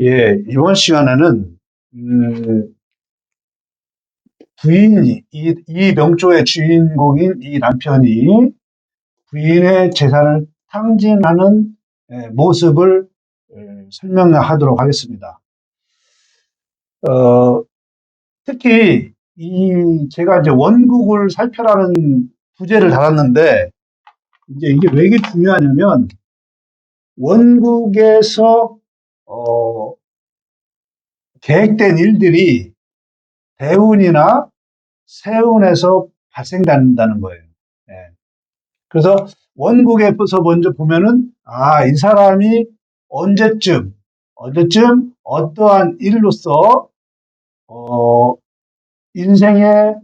예, 이번 시간에는 부인이 이 명조의 주인공인 이 남편이 부인의 재산을 탕진하는 모습을 설명하도록 하겠습니다. 어, 특히 제가 이제 원국을 살펴라는 부제를 달았는데 이제 이게 왜 이게 중요하냐면 원국에서 어, 계획된 일들이 대운이나 세운에서 발생된다는 거예요. 예. 그래서 원국에서 먼저 보면은, 이 사람이 언제쯤 어떠한 일로서, 어, 인생에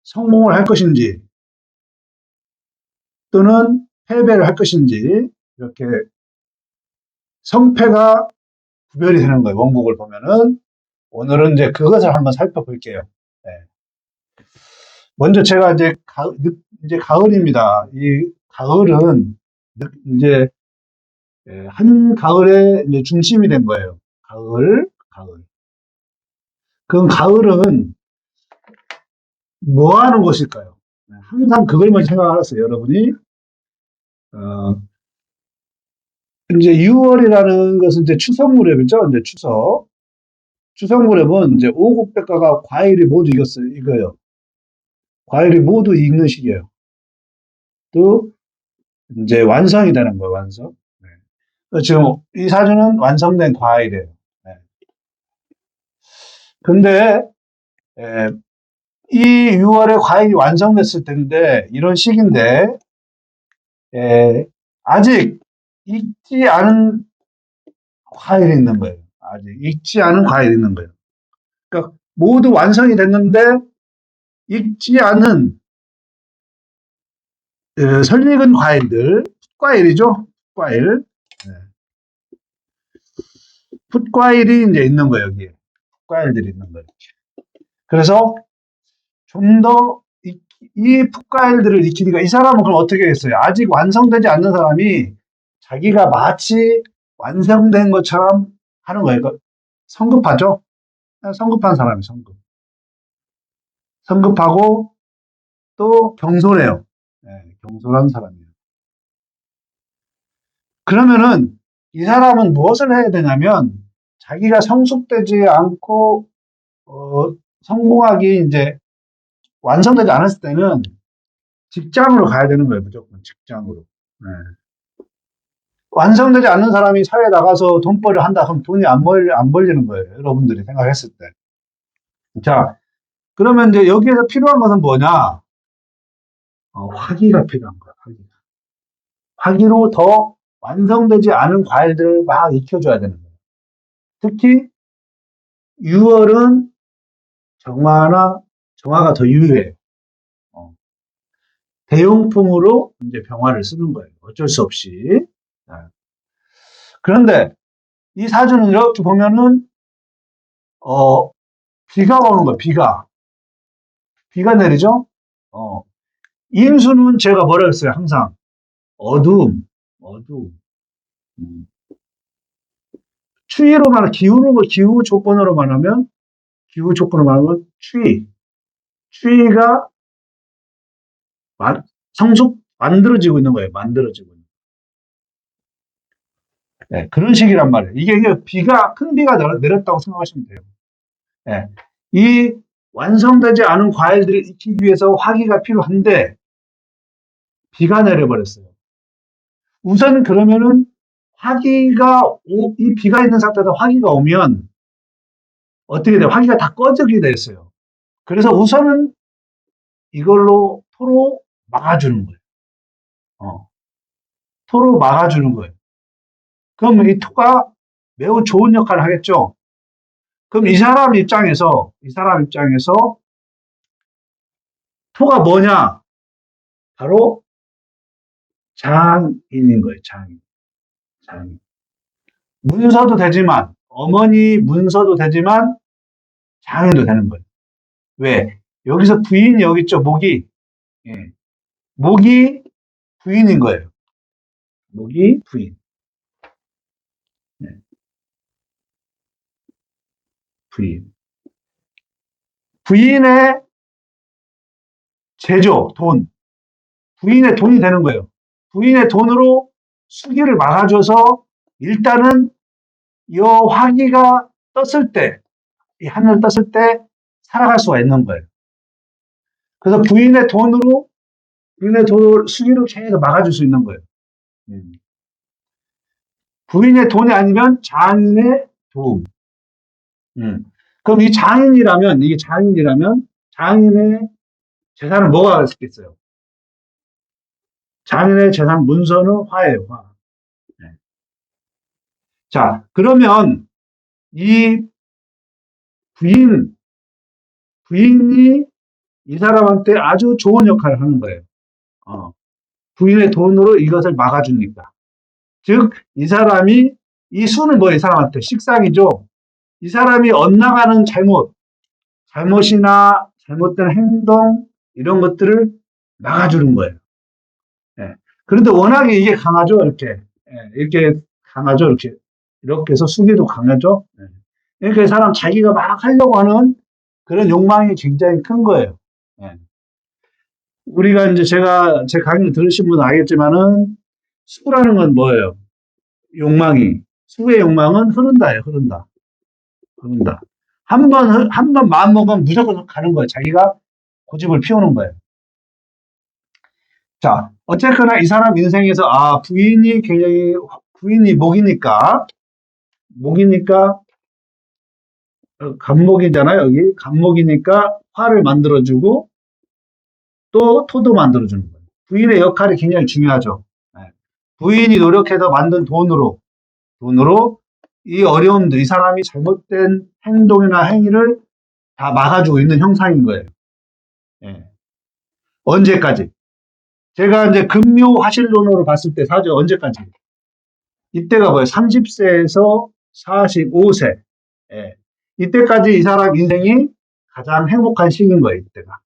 성공을 할 것인지, 또는 패배를 할 것인지, 이렇게 성패가 구별이 되는 거예요. 원국을 보면은. 오늘은 이제 그것을 한번 살펴볼게요. 예. 먼저 제가 이제 가을입니다. 이 가을은 이제 한 가을의 이제 중심이 된 거예요. 가을. 그럼 가을은 뭐 하는 것일까요? 항상 그걸만 생각하세요, 여러분이. 어, 이제 6월이라는 것은 이제 추석 무렵이죠. 이제 추석. 추석 무렵은 이제 오곡백과가 과일이 모두 이거요. 과일이 모두 익는 시기예요. 또 이제 완성이 되는 거예요, 완성. 네. 지금 이 사진은 완성된 과일이에요. 네. 근데 에, 이 6월에 과일이 완성됐을 텐데 이런 시기인데 아직 익지 않은 과일이 있는 거예요. 아직 익지 않은 과일이 있는 거예요. 그러니까 모두 완성이 됐는데 익지 않은 설익은 과일들, 풋과일이죠. 풋과일. 네. 풋과일이 이제 있는 거예요. 여기에 풋과일들이 있는 거예요. 그래서 좀 더 이 풋과일들을 익히니까 이 사람은 그럼 어떻게 했어요? 아직 완성되지 않는 사람이 자기가 마치 완성된 것처럼 하는 거예요. 그러니까 성급하죠? 성급한 사람이 성급. 성급하고 또 경솔해요. 경솔한 사람이에요. 그러면은 이 사람은 무엇을 해야 되냐면 자기가 성숙되지 않고 성공하기 이제 완성되지 않았을 때는 직장으로 가야 되는 거예요. 무조건 직장으로. 네. 완성되지 않는 사람이 사회에 나가서 돈벌이를 한다 그럼 돈이 안 벌리는 거예요. 여러분들이 생각했을 때. 자, 그러면 이제 여기에서 필요한 것은 뭐냐? 화기가 필요한 거야. 화기로 더 완성되지 않은 과일들을 막 익혀줘야 되는 거예요. 특히 6월은 정화가 더 유효해요. 대용품으로 이제 병화를 쓰는 거예요. 어쩔 수 없이. 그런데 이 사주는 이렇게 보면은 어, 비가 오는 거예요. 비가 내리죠. 어, 인수는 제가 뭐라 했어요? 항상 어두움. 음. 추위로 말하면 기후 조건으로 말하면 추위가 만들어지고 있는 거예요. 만들어지고 있는. 네, 그런 식이란 말이에요. 이게 큰 비가 내렸다고 생각하시면 돼요. 네, 이 완성되지 않은 과일들을 익히기 위해서 화기가 필요한데 비가 내려버렸어요. 우선 그러면은 이 비가 있는 상태에서 화기가 오면 어떻게 돼요? 화기가 다 꺼지게 됐어요. 그래서 우선은 이걸로 토로 막아주는 거예요. 토로 막아주는 거예요. 그럼 이 토가 매우 좋은 역할을 하겠죠? 그럼 이 사람 입장에서 토가 뭐냐? 바로 장인인 거예요, 장인. 문서도 되지만, 어머니 문서도 되지만, 장인도 되는 거예요. 왜? 여기서 부인이 여기 있죠, 목이. 예. 목이 부인인 거예요. 목이 부인. 예. 부인. 부인의 제조, 돈. 부인의 돈이 되는 거예요. 부인의 돈으로 수기를 막아줘서 일단은 이 화기가 떴을 때, 이 하늘 떴을 때 살아갈 수가 있는 거예요. 그래서 부인의 돈으로 수기를 계속 막아줄 수 있는 거예요. 부인의 돈이 아니면 장인의 도움. 그럼 이게 장인이라면 장인의 재산은 뭐가 있겠어요? 장인의 재산 문서는 화예요, 화. 네. 자, 그러면 이 부인이 이 사람한테 아주 좋은 역할을 하는 거예요. 부인의 돈으로 이것을 막아주니까. 즉, 이 수는 뭐예요? 이 사람한테 식상이죠. 이 사람이 엇나가는 잘못이나 잘못된 행동, 이런 것들을 막아주는 거예요. 예. 그런데 워낙에 이게 강하죠, 이렇게. 예, 이렇게 강하죠, 이렇게. 이렇게 해서 수기도 강하죠. 예. 그러니까 이 사람 자기가 막 하려고 하는 그런 욕망이 굉장히 큰 거예요. 예. 우리가 이제 제 강의를 들으신 분은 알겠지만은, 수라는 건 뭐예요? 수의 욕망은 흐른다예요, 흐른다. 한 번 마음 먹으면 무조건 가는 거예요. 자기가 고집을 피우는 거예요. 자, 어쨌거나 이 사람 인생에서, 부인이 목이니까, 간목이잖아요, 여기. 간목이니까 화를 만들어주고, 또 토도 만들어주는 거예요. 부인의 역할이 굉장히 중요하죠. 네. 부인이 노력해서 만든 돈으로 이 어려움들, 이 사람이 잘못된 행동이나 행위를 다 막아주고 있는 형상인 거예요. 네. 언제까지? 제가 이제 금묘화실론으로 봤을 때 사죠. 언제까지? 이때가 뭐예요? 30세에서 45세. 예. 이때까지 이 사람 인생이 가장 행복한 시기인 거예요. 이때가.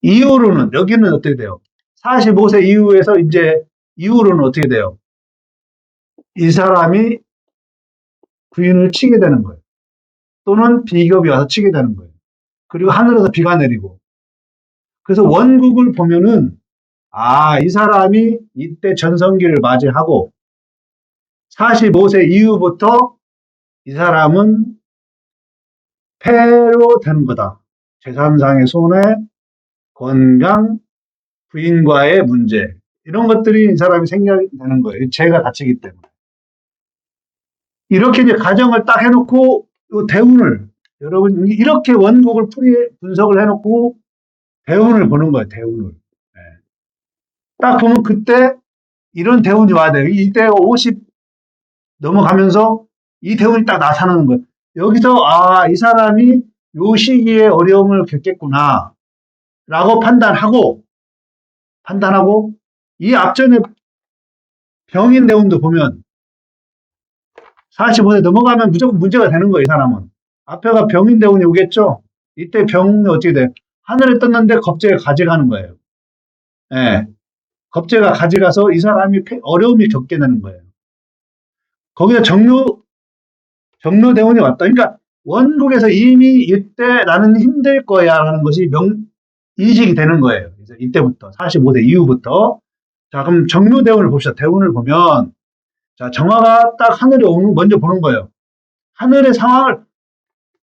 이후로는 여기는 어떻게 돼요? 45세 이후로는 어떻게 돼요? 이 사람이 부인을 치게 되는 거예요. 또는 비겁이 와서 치게 되는 거예요. 그리고 하늘에서 비가 내리고. 그래서 원국을 보면은 이 사람이 이때 전성기를 맞이하고 45세 이후부터 이 사람은 폐로 되는 거다. 재산상의 손해, 건강, 부인과의 문제, 이런 것들이 이 사람이 생겨야 되는 거예요. 죄가 다치기 때문에. 이렇게 이제 가정을 딱 해놓고 대운을, 여러분 이렇게 원국을 분석을 해놓고 대운을 보는 거예요. 대운을. 네. 딱 보면 그때 이런 대운이 와야 돼요. 이때가 50 넘어가면서 이 대운이 딱 나타나는 거예요. 여기서 이 사람이 요 시기에 어려움을 겪겠구나 라고 판단하고 이 앞전에 병인 대운도 보면 45세 넘어가면 무조건 문제가 되는 거예요. 이 사람은. 앞에가 병인 대운이 오겠죠. 이때 병이 어떻게 돼요? 하늘에 떴는데 겁재가 가져가는 거예요. 예. 겁재가 가져가서 이 사람이 어려움이 겪게 되는 거예요. 거기다 정묘 대운이 왔다. 그러니까 원국에서 이미 이때 나는 힘들 거야 라는 것이 인식이 되는 거예요. 이때부터 45세 이후부터. 자, 그럼 정묘 대운을 봅시다. 대운을 보면 자, 정화가 딱 하늘에 오는 먼저 보는 거예요. 하늘의 상황을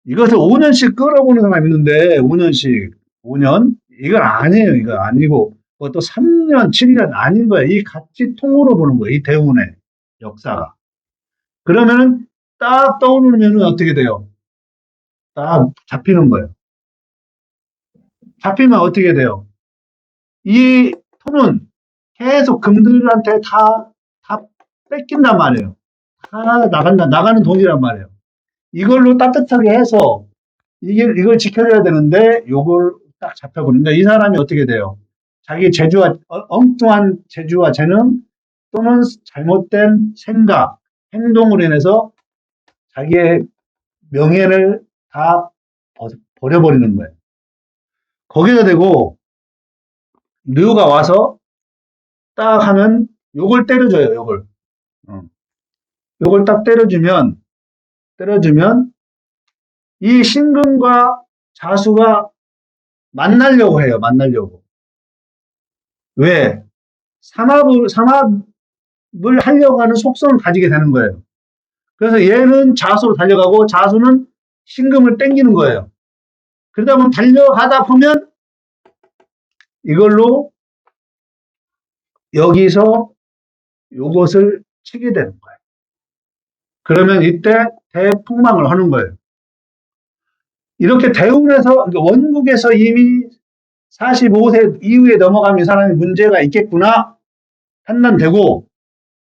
이것을 5년씩 끌어보는 사람이 있는데 5년 이건 아니에요. 이거 아니고 또 3년 7년 아닌 거예요. 이 같이 통으로 보는 거예요. 이 대운의 역사가. 그러면은 딱 떠오르면 어떻게 돼요? 딱 잡히는 거예요. 잡히면 어떻게 돼요? 이 토는 계속 금들한테 다 뺏긴단 말이에요. 다 나가는 돈이란 말이에요. 이걸로 따뜻하게 해서 이걸 지켜줘야 되는데 요걸 딱 잡혀버린다. 이 사람이 어떻게 돼요? 자기 엉뚱한 재주와 재능 또는 잘못된 생각, 행동으로 인해서 자기의 명예를 다 버려버리는 거예요. 거기다 대고 묘가 와서 딱 하면 요걸 때려줘요. 요걸 딱 때려주면 이 신금과 자수가 만나려고 해요. 만나려고. 왜? 삼합을 하려고 하는 속성을 가지게 되는 거예요. 그래서 얘는 자수로 달려가고 자수는 신금을 땡기는 거예요. 그러다 보면 달려가다 보면 이걸로 여기서 요것을 치게 되는 거예요. 그러면 이때 대폭망을 하는 거예요. 이렇게 대운에서, 원국에서 이미 45세 이후에 넘어가면 이 사람이 문제가 있겠구나 판단되고,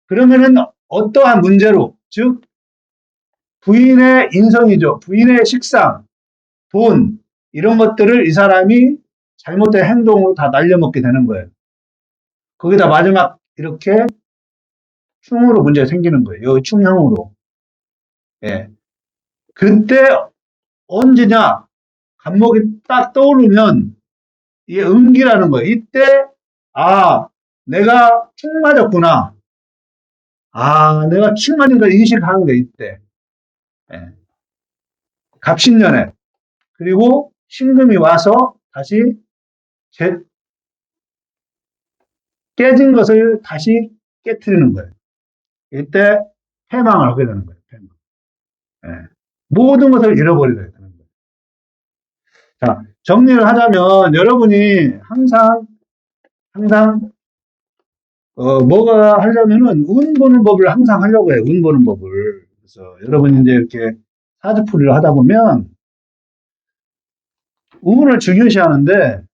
그러면은 어떠한 문제로, 즉 부인의 인성이죠. 부인의 식상, 돈, 이런 것들을 이 사람이 잘못된 행동으로 다 날려먹게 되는 거예요. 거기다 마지막 이렇게 충으로 문제가 생기는 거예요. 여기 충형으로. 예. 그때 언제냐? 간목이 딱 떠오르면 이게 음기라는 거예요. 이때 아, 내가 충 맞았구나. 아, 내가 충 맞은 걸 인식하는 거예요. 이때. 예. 갑신년에. 그리고 신금이 와서 다시 깨진 것을 다시 깨트리는 거예요. 이때 패망을 하게 되는 거예요. 패망. 예. 모든 것을 잃어버리게 되는 거예요. 자, 정리를 하자면 여러분이 항상 뭐가 하려면은 운 보는 법을 항상 하려고 해요. 운 보는 법을. 그래서 여러분이 이제 이렇게 사주풀이를 하다 보면 운을 중요시하는데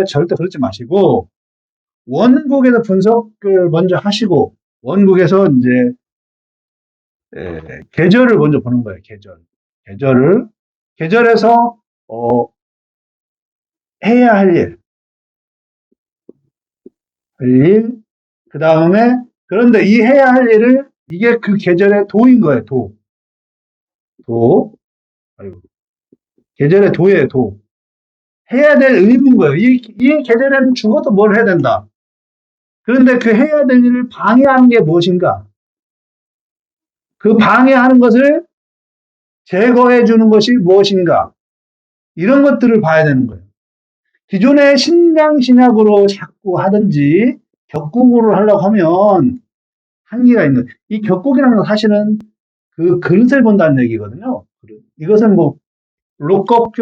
절대 그러지 마시고 원국에서 분석을 먼저 하시고 원국에서 이제 계절을 먼저 보는 거예요. 계절에서 해야 할 일, 그 다음에 그런데 이 해야 할 일을 이게 그 계절의 도인 거예요. 도. 아이고. 계절의 도예요. 도. 해야 될 의무인 거예요. 이 계절에는 죽어도 뭘 해야 된다. 그런데 그 해야 될 일을 방해하는 게 무엇인가? 그 방해하는 것을 제거해 주는 것이 무엇인가? 이런 것들을 봐야 되는 거예요. 기존의 신강신약으로 자꾸 하든지 격국으로 하려고 하면 한계가 있는. 이 격국이라는 건 사실은 그 그릇을 본다는 얘기거든요. 이것은 뭐 록업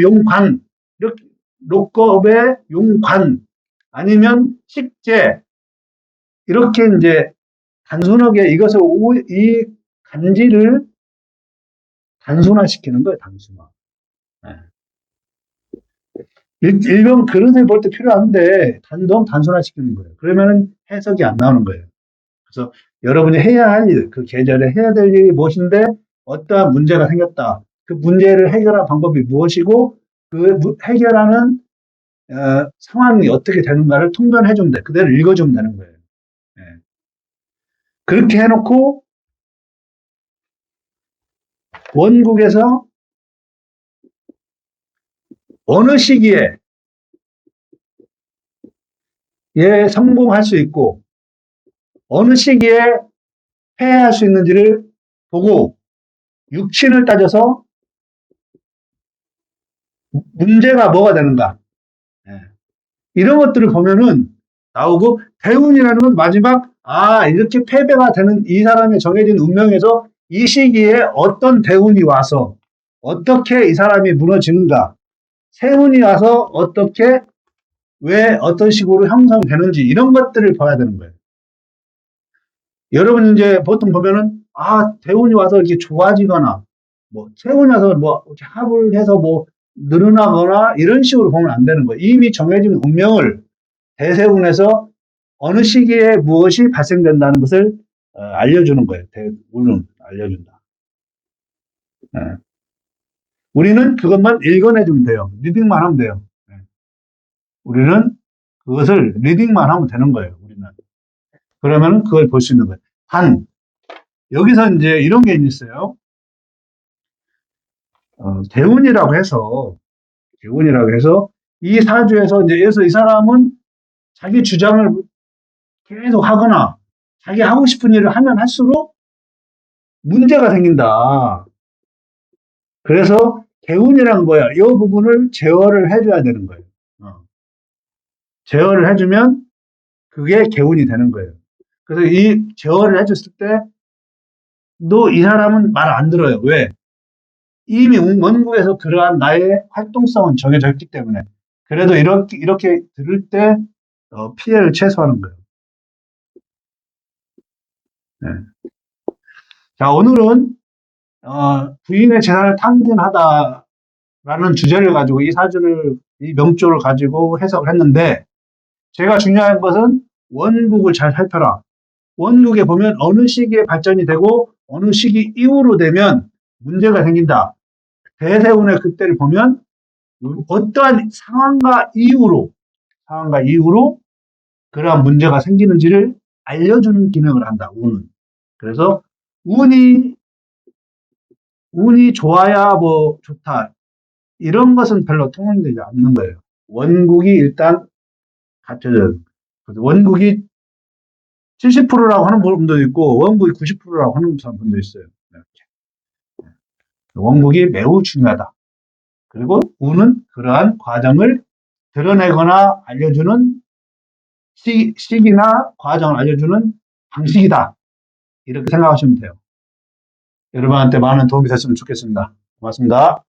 용관, 이렇게 록업의 용관 아니면 식재 이렇게 이제 단순하게 이 간지를 단순화시키는 거예요. 단순화. 네. 일본 그릇을 볼 때 필요한데 너무 단순화시키는 거예요. 그러면 해석이 안 나오는 거예요. 그래서 여러분이 해야 할 일, 그 계절에 해야 될 일이 무엇인데 어떠한 문제가 생겼다. 그 문제를 해결할 방법이 무엇이고 그 해결하는 상황이 어떻게 되는가를 통변해 주면 돼. 그대로 읽어주면 되는 거예요. 네. 그렇게 해놓고 원국에서 어느 시기에 성공할 수 있고 어느 시기에 패할 수 있는지를 보고 육친을 따져서 문제가 뭐가 되는가. 네. 이런 것들을 보면은 나오고 대운이라는 건 마지막 이렇게 패배가 되는 이 사람의 정해진 운명에서 이 시기에 어떤 대운이 와서 어떻게 이 사람이 무너지는가 세운이 와서 어떻게 왜 어떤 식으로 형성되는지 이런 것들을 봐야 되는 거예요. 여러분 이제 보통 보면은 대운이 와서 이렇게 좋아지거나 뭐 세운이 와서 뭐 이렇게 합을 해서 뭐 늘어나거나 이런 식으로 보면 안 되는 거예요. 이미 정해진 운명을 대세운에서 어느 시기에 무엇이 발생된다는 것을 알려주는 거예요. 대운은 알려준다. 네. 우리는 그것만 읽어내주면 돼요. 리딩만 하면 돼요. 네. 우리는 그것을 리딩만 하면 되는 거예요. 우리는. 그러면 그걸 볼 수 있는 거예요. 여기서 이제 이런 게 있어요. 대운이라고 해서 이 사주에서 이제 이 사람은 자기 주장을 계속 하거나 자기 하고 싶은 일을 하면 할수록 문제가 생긴다. 그래서 개운이란 뭐야? 이 부분을 제어를 해줘야 되는 거예요. 제어를 해주면 그게 개운이 되는 거예요. 그래서 이 제어를 해줬을 때, 너 이 사람은 말 안 들어요. 왜? 이미 원국에서 그러한 나의 활동성은 정해져 있기 때문에. 그래도 이렇게 들을 때, 피해를 최소화하는 거예요. 네. 자, 오늘은, 부인의 재산을 탕진하다라는 주제를 가지고 이 명조를 가지고 해석을 했는데, 제가 중요한 것은 원국을 잘 살펴라. 원국에 보면 어느 시기에 발전이 되고 어느 시기 이후로 되면 문제가 생긴다. 대세운의 그때를 보면 어떠한 상황과 이후로 그러한 문제가 생기는지를 알려주는 기능을 한다. 운은. 그래서 운이 좋아야 뭐 좋다. 이런 것은 별로 통용되지 않는 거예요. 원국이 일단 갖춰져. 원국이 70%라고 하는 분도 있고 원국이 90%라고 하는 분도 있어요. 원국이 매우 중요하다. 그리고 운은 그러한 과정을 드러내거나 알려주는 시기나 과정을 알려주는 방식이다. 이렇게 생각하시면 돼요. 여러분한테 많은 도움이 됐으면 좋겠습니다. 고맙습니다.